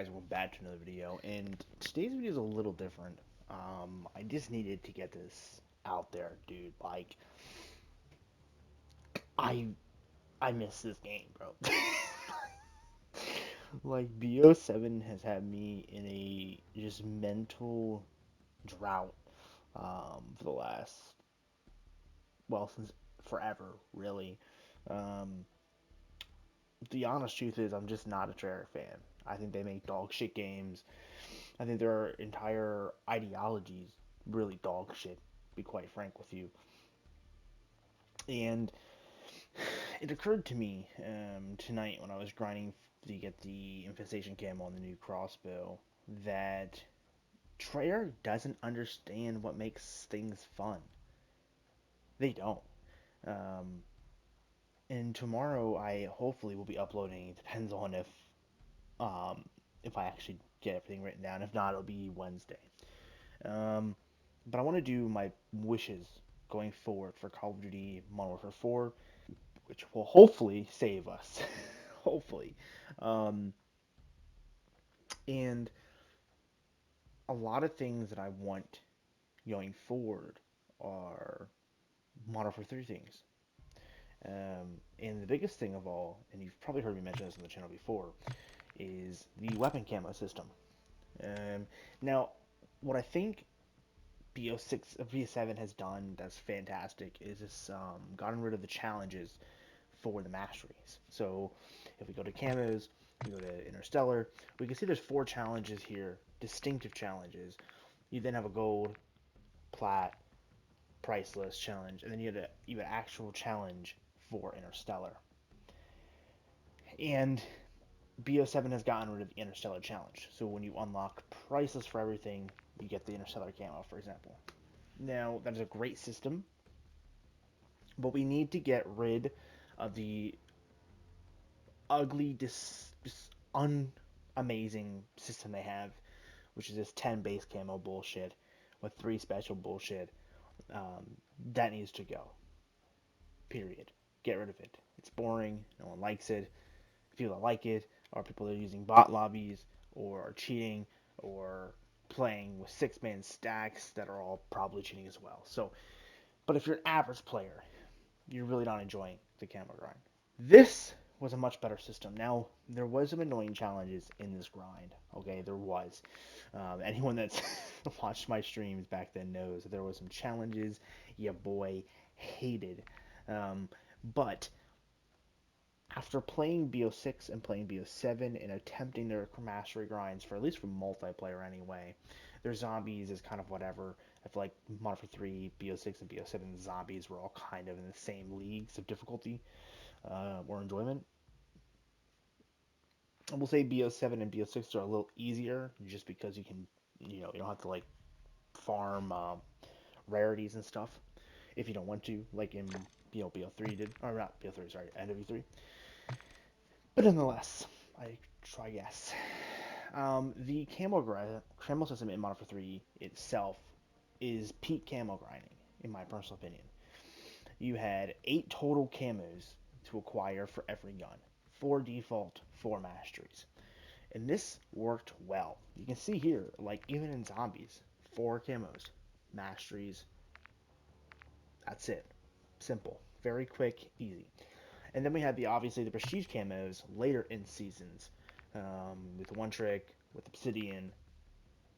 guys? Welcome back to another video, and today's video is a little different. I just needed to get this out there, dude. Like, I I miss this game, bro. Like, BO7 has had me in a just mental drought for the last, well, since forever, really. Um, the honest truth is, I'm just not a Treyarch fan. I think they make dog shit games. I think their entire ideology is really dog shit, to be quite frank with you. And it occurred to me tonight when I was grinding to get the infestation camo on the new crossbow that Treyarch doesn't understand what makes things fun. They don't. Um, and tomorrow I hopefully will be uploading. It depends on um, if I actually get everything written down. If not, it'll be Wednesday. Um, but I want to do my wishes going forward for Call of Duty Modern Warfare 4, which will hopefully save us. Hopefully. Um, and a lot of things that I want going forward are Modern Warfare 3 things. And the biggest thing of all, and you've probably heard me mention this on the channel before, is the weapon camo system. Um, Now, what I think BO6 BO7 has done that's fantastic is it's gotten rid of the challenges for the masteries. So if we go to camos, we go to Interstellar, we can see there's 4 challenges here, distinctive challenges. You then have a gold, plat, priceless challenge, and then you have an actual challenge for Interstellar. And BO7 has gotten rid of the Interstellar challenge. So when you unlock priceless for everything, you get the Interstellar camo, for example. Now, that is a great system, but we need to get rid of the ugly, unamazing system they have, which is this 10 base camo bullshit with 3 special bullshit. Um, that needs to go. Period. Get rid of it. It's boring. No one likes it. People that like it are people that are using bot lobbies or are cheating or playing with 6-man stacks that are all probably cheating as well. So, but if you're an average player, you're really not enjoying the camo grind. This was a much better system. Now, there was some annoying challenges in this grind. Okay, there was. Anyone that's watched my streams back then knows that there was some challenges your boy hated. Um, but after playing BO6 and playing BO7 and attempting their mastery grinds for at least for multiplayer anyway, their zombies is kind of whatever. I feel like Modern Warfare 3, BO6, and BO7 zombies were all kind of in the same leagues of difficulty or enjoyment. I will say BO7 and BO6 are a little easier just because you don't have to like farm rarities and stuff if you don't want to, like in BO3 did, or not BO3, sorry, MW3. But nonetheless, I try guess. The camo system in Modern Warfare 3 itself is peak camo grinding, in my personal opinion. You had 8 total camos to acquire for every gun. 4 default, 4 masteries. And this worked well. You can see here, like even in zombies, 4 camos, masteries, that's it. Simple. Very quick, easy. And then we had obviously the prestige camos later in seasons, with One Trick, with Obsidian,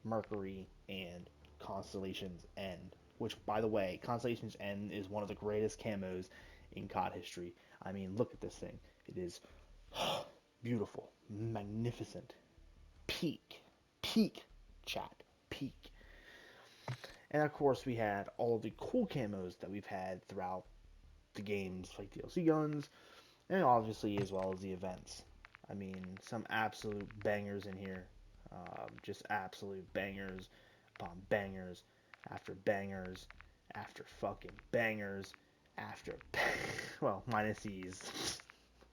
Mercury, and Constellation's End. Which, by the way, Constellation's End is one of the greatest camos in COD history. I mean, look at this thing. It is beautiful, magnificent, peak, peak, chat, peak. And of course, we had all the cool camos that we've had throughout the games, like DLC guns, and obviously as well as the events. I mean, some absolute bangers in here. Just absolute bangers upon bangers after bangers after fucking bangers after well, minus these.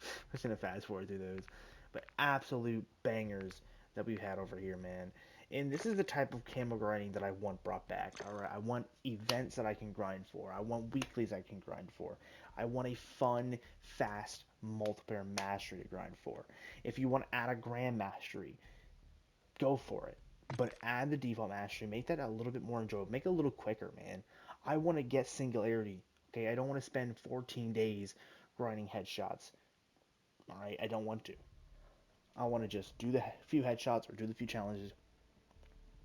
I'm just gonna fast forward through those, but absolute bangers that we've had over here, man. And this is the type of camo grinding that I want brought back. All right, I want events that I can grind for. I want weeklies I can grind for. I want a fun, fast multiplayer mastery to grind for. If you want to add a grand mastery, go for it. But add the default mastery, make that a little bit more enjoyable, make it a little quicker, man. I want to get singularity. Okay, I don't want to spend 14 days grinding headshots. All right, I don't want to. I want to just do the few headshots or do the few challenges,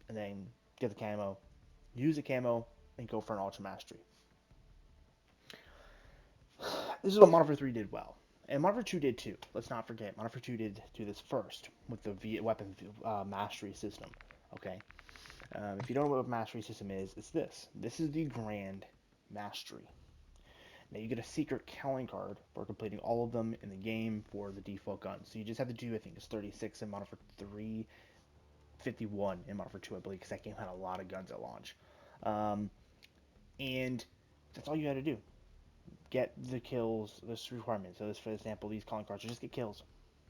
and then get the camo, use the camo, and go for an ultra mastery. This is what Modern Warfare 3 did well. And Modern Warfare 2 did too. Let's not forget, Modern Warfare 2 did do this first with the weapon mastery system. Okay, if you don't know what a mastery system is, it's this. This is the grand mastery. Now you get a secret calling card for completing all of them in the game for the default guns. So you just have to do, I think it's 36 in Modern Warfare 3, 51 in Modern Warfare 2, I believe, because that game had a lot of guns at launch. Um, and that's all you had to do. Get the kills, this requirement. So this, for example, these calling cards, just get kills.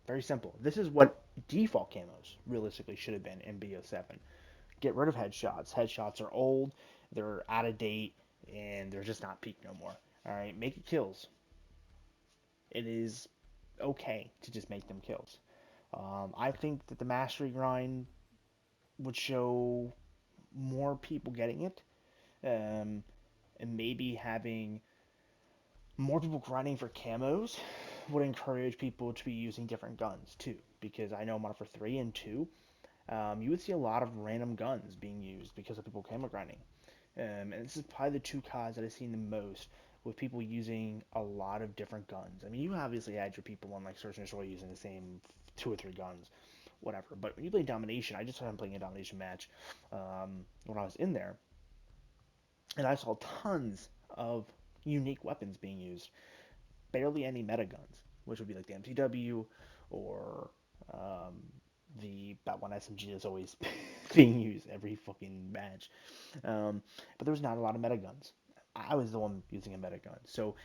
Very simple. This is what default camos realistically should have been in BO7. Get rid of headshots. Headshots are old, they're out of date, and they're just not peak no more. All right, make it kills. It is okay to just make them kills. I think that the mastery grind would show more people getting it, and maybe having more people grinding for camos would encourage people to be using different guns too. Because I know Modern Warfare 3 and 2, you would see a lot of random guns being used because of people camo grinding. And this is probably the two CODs that I've seen the most with people using a lot of different guns. I mean, you obviously had your people on like Search and Destroy using the same 2 or 3 guns, whatever. But when you play Domination, I just started playing a Domination match when I was in there, and I saw tons of unique weapons being used. Barely any meta guns, which would be like the MW or um, that one SMG that's always being used every fucking match. But there was not a lot of meta guns. I was the one using a meta gun, so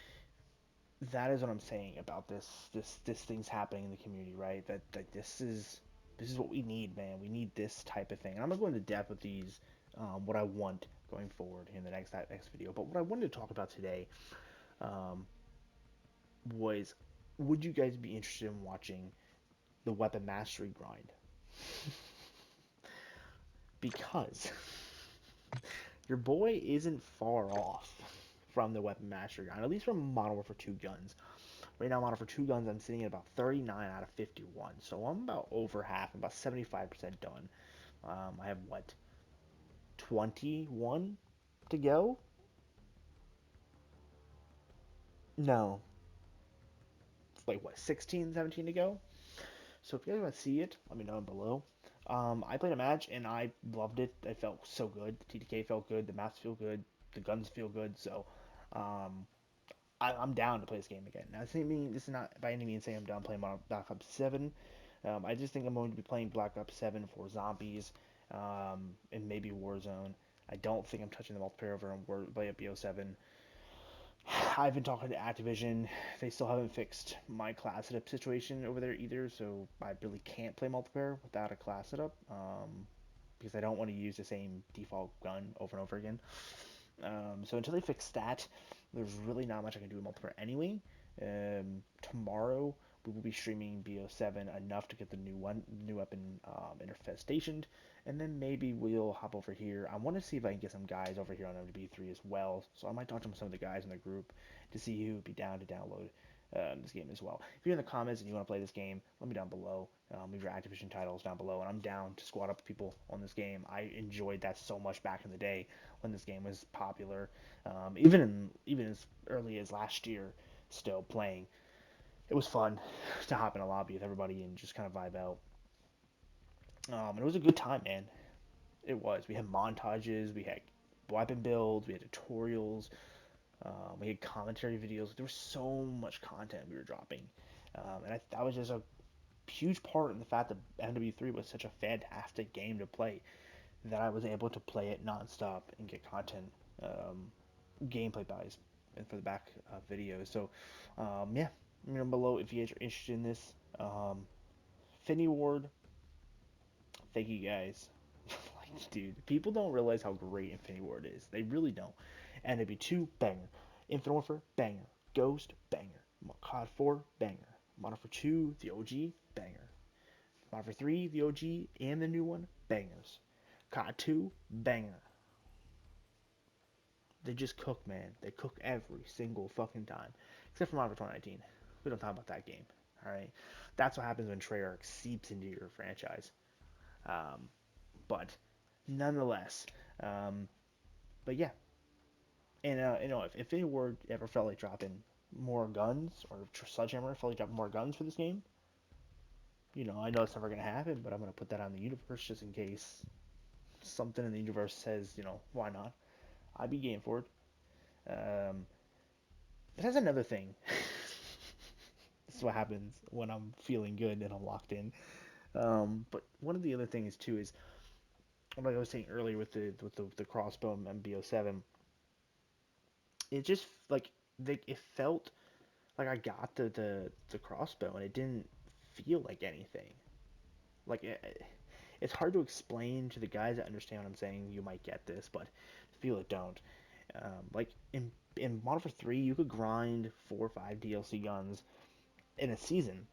that is what I'm saying about this thing's happening in the community, right? That this is what we need, man. We need this type of thing. And I'm gonna go into depth with these, what I want going forward in the next video. But what I wanted to talk about today um, was, would you guys be interested in watching the weapon mastery grind? Because your boy isn't far off from the weapon mastery grind, at least from Modern Warfare 2 guns. Right now, Modern Warfare 2 guns, I'm sitting at about 39 out of 51, so I'm about over half, about 75% done. I have, what, 21 to go? No, it's like, what, 16, 17 to go? So if you guys want to see it, let me know below. I played a match and I loved it. It felt so good. The TDK felt good. The maps feel good. The guns feel good. So um, I'm down to play this game again. Now, this is not by any means saying I'm down playing Black Ops 7. I just think I'm going to be playing Black Ops 7 for zombies and maybe Warzone. I don't think I'm touching the multiplayer over on BO7. I've been talking to Activision. They still haven't fixed my class setup situation over there either, so I really can't play multiplayer without a class setup because I don't want to use the same default gun over and over again. So until they fix that, there's really not much I can do in multiplayer anyway. Tomorrow we will be streaming BO7 enough to get the new weapon interface stationed, and then maybe we'll hop over here. I want to see if I can get some guys over here on MW3 as well, so I might talk to some of the guys in the group to see who would be down to download this game as well. If you're in the comments and you want to play this game, let me down below. Leave your Activision titles down below, and I'm down to squad up people on this game. I enjoyed that so much back in the day when this game was popular, even as early as last year, still playing. It was fun to hop in a lobby with everybody and just kind of vibe out. And it was a good time, man. It was. We had montages, we had weapon builds, we had tutorials, we had commentary videos. There was so much content we were dropping, and that was just a huge part in the fact that MW3 was such a fantastic game to play that I was able to play it nonstop and get content, gameplay buys, and for the back videos. So, yeah, let me know below if you guys are interested in this. Finny Ward, thank you guys. Like, dude, people don't realize how great Infinity Ward is. They really don't. NW2, banger. Infinite Warfare, banger. Ghost, banger. COD 4, banger. Modern Warfare 2, the OG, banger. Modern Warfare 3, the OG, and the new one, bangers. COD 2, banger. They just cook, man. They cook every single fucking time. Except for Modern Warfare 2019. We don't talk about that game. Alright? That's what happens when Treyarch seeps into your franchise. Um, but nonetheless, um, but yeah. And if they were ever felt like dropping more guns, or Sledgehammer felt like dropping more guns for this game, I know it's never gonna happen, but I'm gonna put that on the universe just in case something in the universe says, why not? I'd be game for it. Um, it has another thing. This is what happens when I'm feeling good and I'm locked in. But one of the other things too is, like I was saying earlier with the crossbow MB07, it just like it felt like I got the crossbow and it didn't feel like anything. Like it's hard to explain to the guys that understand what I'm saying. You might get this, but people that don't, like in Modern Warfare 3, you could grind 4 or 5 DLC guns in a season.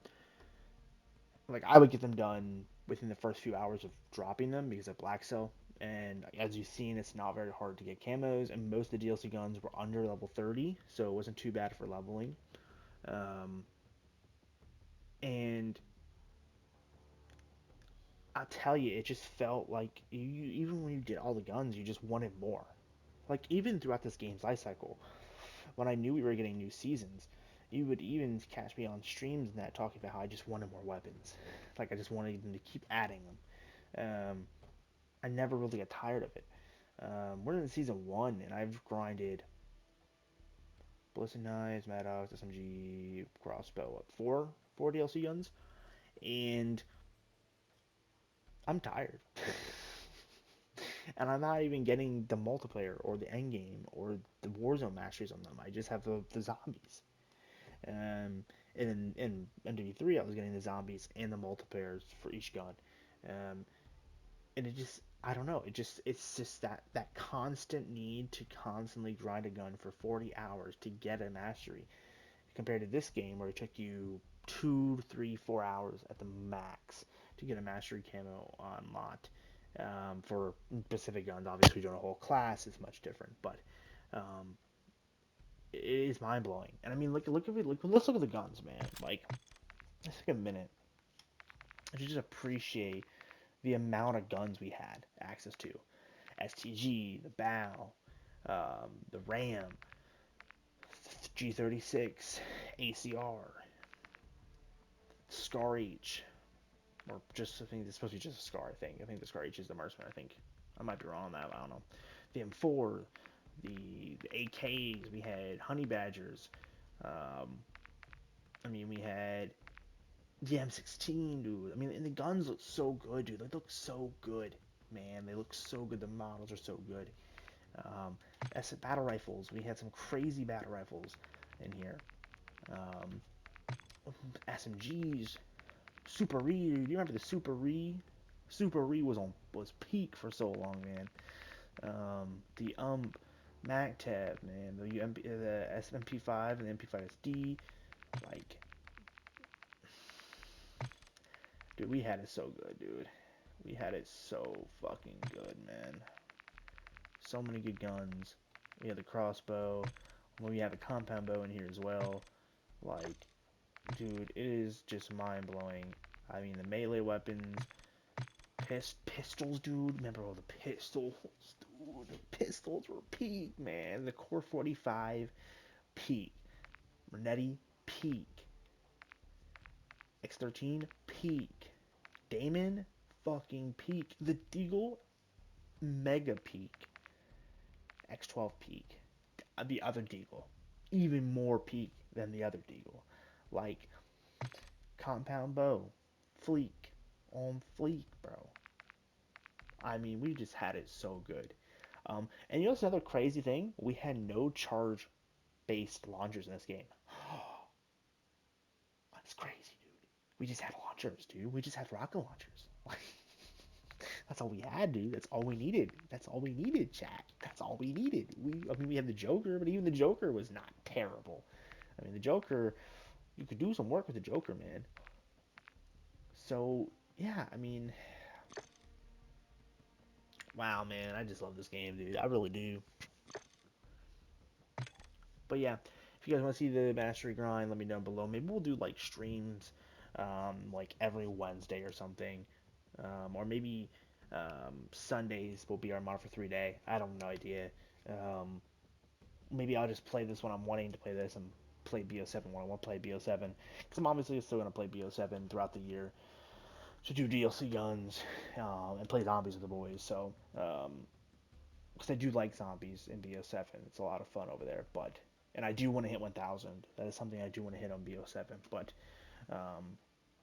Like I would get them done within the first few hours of dropping them because of Black Cell. And as you've seen, it's not very hard to get camos, and most of the DLC guns were under level 30, so it wasn't too bad for leveling. Um, and I'll tell you, it just felt like even when you get all the guns, you just wanted more. Like even throughout this game's life cycle, when I knew we were getting new seasons, you would even catch me on streams and that talking about how I just wanted more weapons. Like I just wanted them to keep adding them. I never really got tired of it. We're in season 1, and I've grinded Ballistic Knives, Maddox, SMG, Crossbow, four DLC guns, and I'm tired. And I'm not even getting the multiplayer or the end game or the Warzone masteries on them. I just have the zombies. In MW3, I was getting the zombies and the multiplayers for each gun. Um, and it just, I don't know. It's just that constant need to constantly grind a gun for 40 hours to get a mastery, compared to this game where it took you 2, 3, 4 hours at the max to get a mastery camo unlocked. For specific guns, obviously doing a whole class is much different, but um, it is mind blowing. And I mean, let's look at the guns, man. Like, let's take a minute to just appreciate the amount of guns we had access to. STG, the BAL, the RAM, G36, ACR, Scar H, or just I think it's supposed to be just a Scar. I think the Scar H is the marksman. I think I might be wrong on that. I don't know. The M4, the AKs. We had Honey Badgers. Um, I mean, we had the M16, dude. I mean, and the guns look so good, dude. They look so good, man. They look so good. The models are so good. As battle rifles, we had some crazy battle rifles in here. Um, SMGs, Super Re. Do you remember the Super Re? Super Re was peak for so long, man. The MacTab, man. The SMP5 and the MP5SD, like, dude, we had it so good, dude. We had it so fucking good, man. So many good guns. We had the crossbow. We had the compound bow in here as well. Like, dude, it is just mind blowing. I mean, the melee weapons, pistols, dude. Remember all the pistols, dude? The pistols were peak, man. The Core 45, peak. Renetti, peak. X13, peak. Damon, fucking peak. The Deagle, mega peak. X12 peak. The other Deagle, even more peak than the other Deagle. Like, compound bow, fleek, on fleek, bro. I mean, we just had it so good. And what's another crazy thing? We had no charge-based launchers in this game. That's crazy, dude. We just had launchers, dude. We just had rocket launchers. That's all we had, dude. That's all we needed. That's all we needed, chat. That's all we needed. I mean, we had the Joker, but even the Joker was not terrible. The Joker, you could do some work with the Joker, man. So yeah, I mean, wow, man, I just love this game, dude. I really do. But yeah, if you guys want to see the mastery grind, let me know below. Maybe we'll do like streams, like every Wednesday or something, or maybe Sundays will be our Mod for 3 day. I don't no idea. Um, Maybe I'll just play this when I'm wanting to play this and play BO7 when I want to play BO7. Because I'm obviously still going to play BO7 throughout the year to do DLC guns and play zombies with the boys. So, because I do like zombies in BO7, it's a lot of fun over there. But and I do want to hit 1,000. That is something I do want to hit on BO7. But um,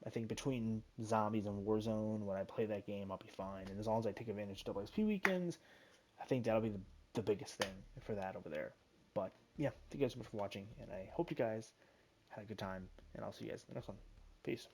I think between zombies and Warzone, when I play that game, I'll be fine. And as long as I take advantage of WSP weekends, I think that'll be the biggest thing for that over there. But yeah, thank you guys so much for watching, and I hope you guys had a good time, and I'll see you guys in the next one. Peace.